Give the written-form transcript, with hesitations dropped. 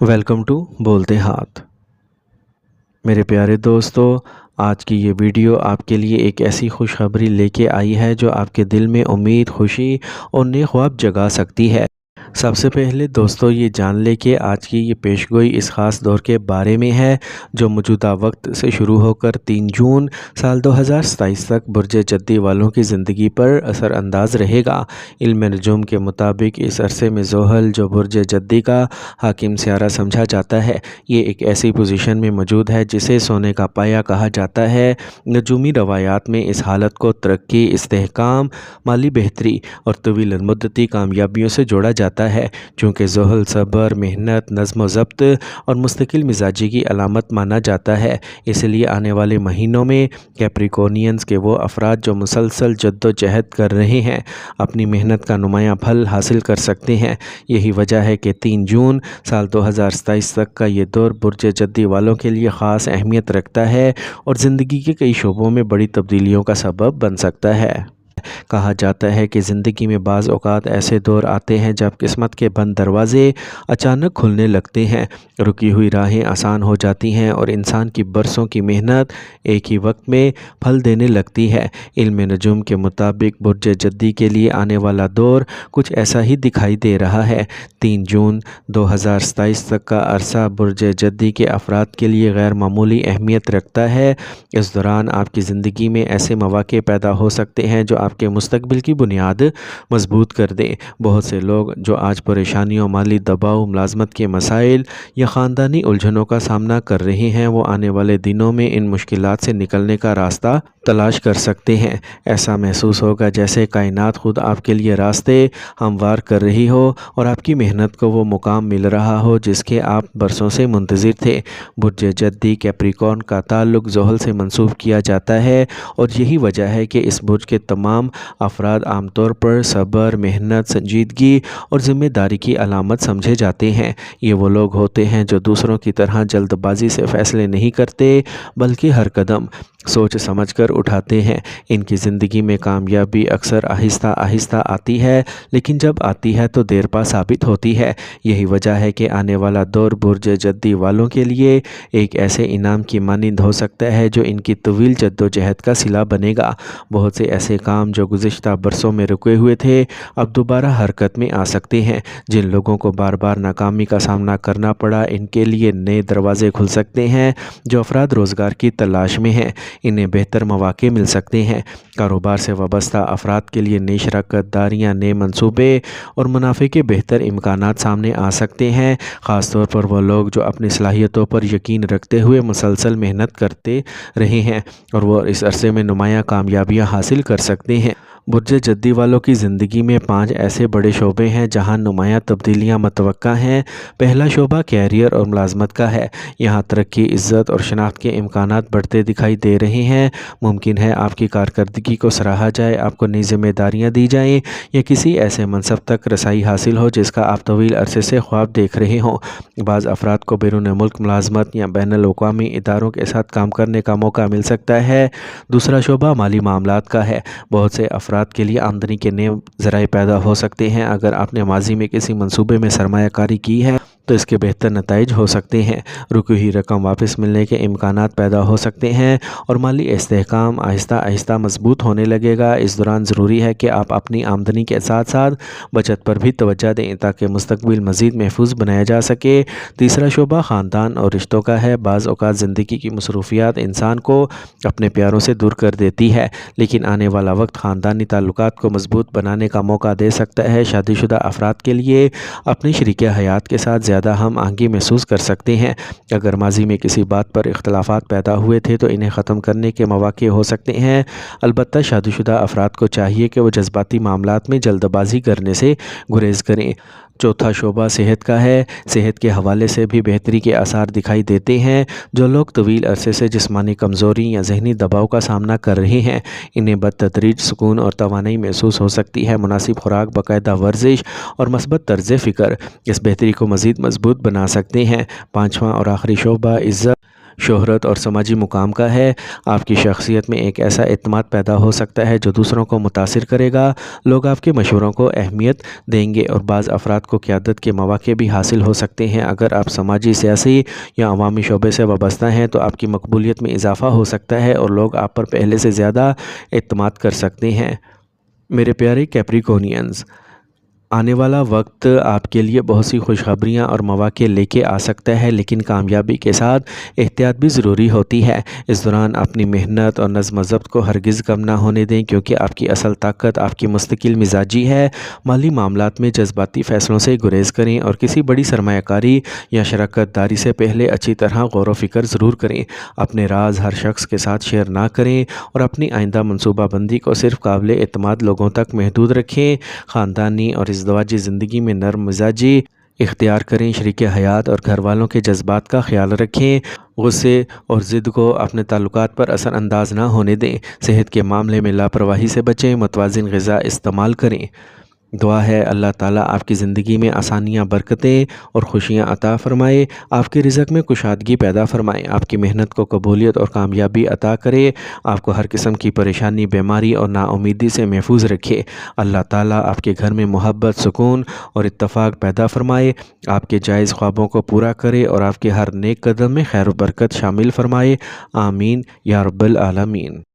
Welcome to بولتے ہاتھ۔ میرے پیارے دوستو، آج کی یہ ویڈیو آپ کے لیے ایک ایسی خوشخبری لے کے آئی ہے جو آپ کے دل میں امید، خوشی اور نیک خواب جگا سکتی ہے۔ سب سے پہلے دوستو یہ جان لے کہ آج کی یہ پیشگوئی اس خاص دور کے بارے میں ہے جو موجودہ وقت سے شروع ہو کر 3 جون سال 2027 تک برج جدی والوں کی زندگی پر اثر انداز رہے گا۔ علم نجوم کے مطابق اس عرصے میں زحل جو برج جدی کا حاکم سیارہ سمجھا جاتا ہے، یہ ایک ایسی پوزیشن میں موجود ہے جسے سونے کا پایا کہا جاتا ہے۔ نجومی روایات میں اس حالت کو ترقی، استحکام، مالی بہتری اور طویل المدتی کامیابیوں سے جوڑا جاتا ہے۔ چونکہ زحل صبر، محنت، نظم و ضبط اور مستقل مزاجی کی علامت مانا جاتا ہے، اس لیے آنے والے مہینوں میں کیپریکورنینز کے وہ افراد جو مسلسل جد و جہد کر رہے ہیں اپنی محنت کا نمایاں پھل حاصل کر سکتے ہیں۔ یہی وجہ ہے کہ 3 جون سال 2027 تک کا یہ دور برج جدی والوں کے لیے خاص اہمیت رکھتا ہے اور زندگی کے کئی شعبوں میں بڑی تبدیلیوں کا سبب بن سکتا ہے۔ کہا جاتا ہے کہ زندگی میں بعض اوقات ایسے دور آتے ہیں جب قسمت کے بند دروازے اچانک کھلنے لگتے ہیں، رکی ہوئی راہیں آسان ہو جاتی ہیں اور انسان کی برسوں کی محنت ایک ہی وقت میں پھل دینے لگتی ہے۔ علم نجوم کے مطابق برج جدی کے لیے آنے والا دور کچھ ایسا ہی دکھائی دے رہا ہے۔ 3 جون 2027 تک کا عرصہ برج جدی کے افراد کے لیے غیر معمولی اہمیت رکھتا ہے۔ اس دوران آپ کی زندگی میں ایسے مواقع پیدا ہو سکتے ہیں جو آپ کے مستقبل کی بنیاد مضبوط کر دیں۔ بہت سے لوگ جو آج پریشانیوں، مالی دباؤ، ملازمت کے مسائل یا خاندانی الجھنوں کا سامنا کر رہے ہیں، وہ آنے والے دنوں میں ان مشکلات سے نکلنے کا راستہ تلاش کر سکتے ہیں۔ ایسا محسوس ہوگا جیسے کائنات خود آپ کے لیے راستے ہموار کر رہی ہو اور آپ کی محنت کو وہ مقام مل رہا ہو جس کے آپ برسوں سے منتظر تھے۔ برج جدی کیپریکورن کا تعلق زحل سے منسوب کیا جاتا ہے اور یہی وجہ ہے کہ اس برج کے تمام افراد عام طور پر صبر، محنت، سنجیدگی اور ذمہ داری کی علامت سمجھے جاتے ہیں۔ یہ وہ لوگ ہوتے ہیں جو دوسروں کی طرح جلد بازی سے فیصلے نہیں کرتے بلکہ ہر قدم سوچ سمجھ کر اٹھاتے ہیں۔ ان کی زندگی میں کامیابی اکثر آہستہ آہستہ آتی ہے، لیکن جب آتی ہے تو دیر پا ثابت ہوتی ہے۔ یہی وجہ ہے کہ آنے والا دور برج جدی والوں کے لیے ایک ایسے انعام کی مانند ہو سکتا ہے جو ان کی طویل جد و جہد کا صلہ بنے گا۔ بہت سے ایسے کام جو گزشتہ برسوں میں رکے ہوئے تھے اب دوبارہ حرکت میں آ سکتے ہیں۔ جن لوگوں کو بار بار ناکامی کا سامنا کرنا پڑا، ان کے لیے نئے دروازے کھل سکتے ہیں۔ جو افراد روزگار کی تلاش میں ہیں، انہیں بہتر مواقع مل سکتے ہیں۔ کاروبار سے وابستہ افراد کے لیے نئی شراکت داریاں، نئے منصوبے اور منافع کے بہتر امکانات سامنے آ سکتے ہیں۔ خاص طور پر وہ لوگ جو اپنی صلاحیتوں پر یقین رکھتے ہوئے مسلسل محنت کرتے رہے ہیں اور وہ اس عرصے میں نمایاں کامیابیاں حاصل کر سکتے ہیں۔ برج جدی والوں کی زندگی میں 5 ایسے بڑے شعبے ہیں جہاں نمایاں تبدیلیاں متوقع ہیں۔ پہلا شعبہ کیریئر اور ملازمت کا ہے۔ یہاں ترقی، عزت اور شناخت کے امکانات بڑھتے دکھائی دے رہے ہیں۔ ممکن ہے آپ کی کارکردگی کو سراہا جائے، آپ کو نئی ذمہ داریاں دی جائیں یا کسی ایسے منصب تک رسائی حاصل ہو جس کا آپ طویل عرصے سے خواب دیکھ رہے ہوں۔ بعض افراد کو بیرون ملک ملازمت یا بین الاقوامی اداروں کے ساتھ کام کرنے کا موقع مل سکتا ہے۔ دوسرا شعبہ مالی معاملات کا ہے۔ بہت سے افراد کے لیے آمدنی کے نئے ذرائع پیدا ہو سکتے ہیں۔ اگر آپ نے ماضی میں کسی منصوبے میں سرمایہ کاری کی ہے تو اس کے بہتر نتائج ہو سکتے ہیں۔ رکی ہوئی رقم واپس ملنے کے امکانات پیدا ہو سکتے ہیں اور مالی استحکام آہستہ آہستہ مضبوط ہونے لگے گا۔ اس دوران ضروری ہے کہ آپ اپنی آمدنی کے ساتھ ساتھ بچت پر بھی توجہ دیں تاکہ مستقبل مزید محفوظ بنایا جا سکے۔ تیسرا شعبہ خاندان اور رشتوں کا ہے۔ بعض اوقات زندگی کی مصروفیات انسان کو اپنے پیاروں سے دور کر دیتی ہے، لیکن آنے والا وقت خاندانی تعلقات کو مضبوط بنانے کا موقع دے سکتا ہے۔ شادی شدہ افراد کے لیے اپنی شریک حیات کے ساتھ زیادہ ہم آہنگی محسوس کر سکتے ہیں۔ اگر ماضی میں کسی بات پر اختلافات پیدا ہوئے تھے تو انہیں ختم کرنے کے مواقع ہو سکتے ہیں۔ البتہ شادی شدہ افراد کو چاہیے کہ وہ جذباتی معاملات میں جلد بازی کرنے سے گریز کریں۔ چوتھا شعبہ صحت کا ہے۔ صحت کے حوالے سے بھی بہتری کے آثار دکھائی دیتے ہیں۔ جو لوگ طویل عرصے سے جسمانی کمزوری یا ذہنی دباؤ کا سامنا کر رہے ہیں، انہیں بتدریج سکون اور توانائی محسوس ہو سکتی ہے۔ مناسب خوراک، باقاعدہ ورزش اور مثبت طرز فکر اس بہتری کو مزید مضبوط بنا سکتے ہیں۔ پانچواں اور آخری شعبہ عزت شہرت اور سماجی مقام کا ہے۔ آپ کی شخصیت میں ایک ایسا اعتماد پیدا ہو سکتا ہے جو دوسروں کو متاثر کرے گا۔ لوگ آپ کے مشوروں کو اہمیت دیں گے اور بعض افراد کو قیادت کے مواقع بھی حاصل ہو سکتے ہیں۔ اگر آپ سماجی، سیاسی یا عوامی شعبے سے وابستہ ہیں تو آپ کی مقبولیت میں اضافہ ہو سکتا ہے اور لوگ آپ پر پہلے سے زیادہ اعتماد کر سکتے ہیں۔ میرے پیارے کیپریکونینز، آنے والا وقت آپ کے لیے بہت سی خوشخبریاں اور مواقع لے کے آ سکتا ہے، لیکن کامیابی کے ساتھ احتیاط بھی ضروری ہوتی ہے۔ اس دوران اپنی محنت اور نظم و ضبط کو ہرگز کم نہ ہونے دیں، کیونکہ آپ کی اصل طاقت آپ کی مستقل مزاجی ہے۔ مالی معاملات میں جذباتی فیصلوں سے گریز کریں اور کسی بڑی سرمایہ کاری یا شراکت داری سے پہلے اچھی طرح غور و فکر ضرور کریں۔ اپنے راز ہر شخص کے ساتھ شیئر نہ کریں اور اپنی آئندہ منصوبہ بندی کو صرف قابل اعتماد لوگوں تک محدود رکھیں۔ خاندانی اور ازدواجی زندگی میں نرم مزاجی اختیار کریں۔ شریک حیات اور گھر والوں کے جذبات کا خیال رکھیں۔ غصے اور ضد کو اپنے تعلقات پر اثر انداز نہ ہونے دیں۔ صحت کے معاملے میں لاپرواہی سے بچیں۔ متوازن غذا استعمال کریں۔ دعا ہے اللہ تعالیٰ آپ کی زندگی میں آسانیاں، برکتیں اور خوشیاں عطا فرمائے، آپ کے رزق میں کشادگی پیدا فرمائے، آپ کی محنت کو قبولیت اور کامیابی عطا کرے، آپ کو ہر قسم کی پریشانی، بیماری اور نا امیدی سے محفوظ رکھے۔ اللہ تعالیٰ آپ کے گھر میں محبت، سکون اور اتفاق پیدا فرمائے، آپ کے جائز خوابوں کو پورا کرے اور آپ کے ہر نیک قدم میں خیر و برکت شامل فرمائے۔ آمین یا رب العالمین۔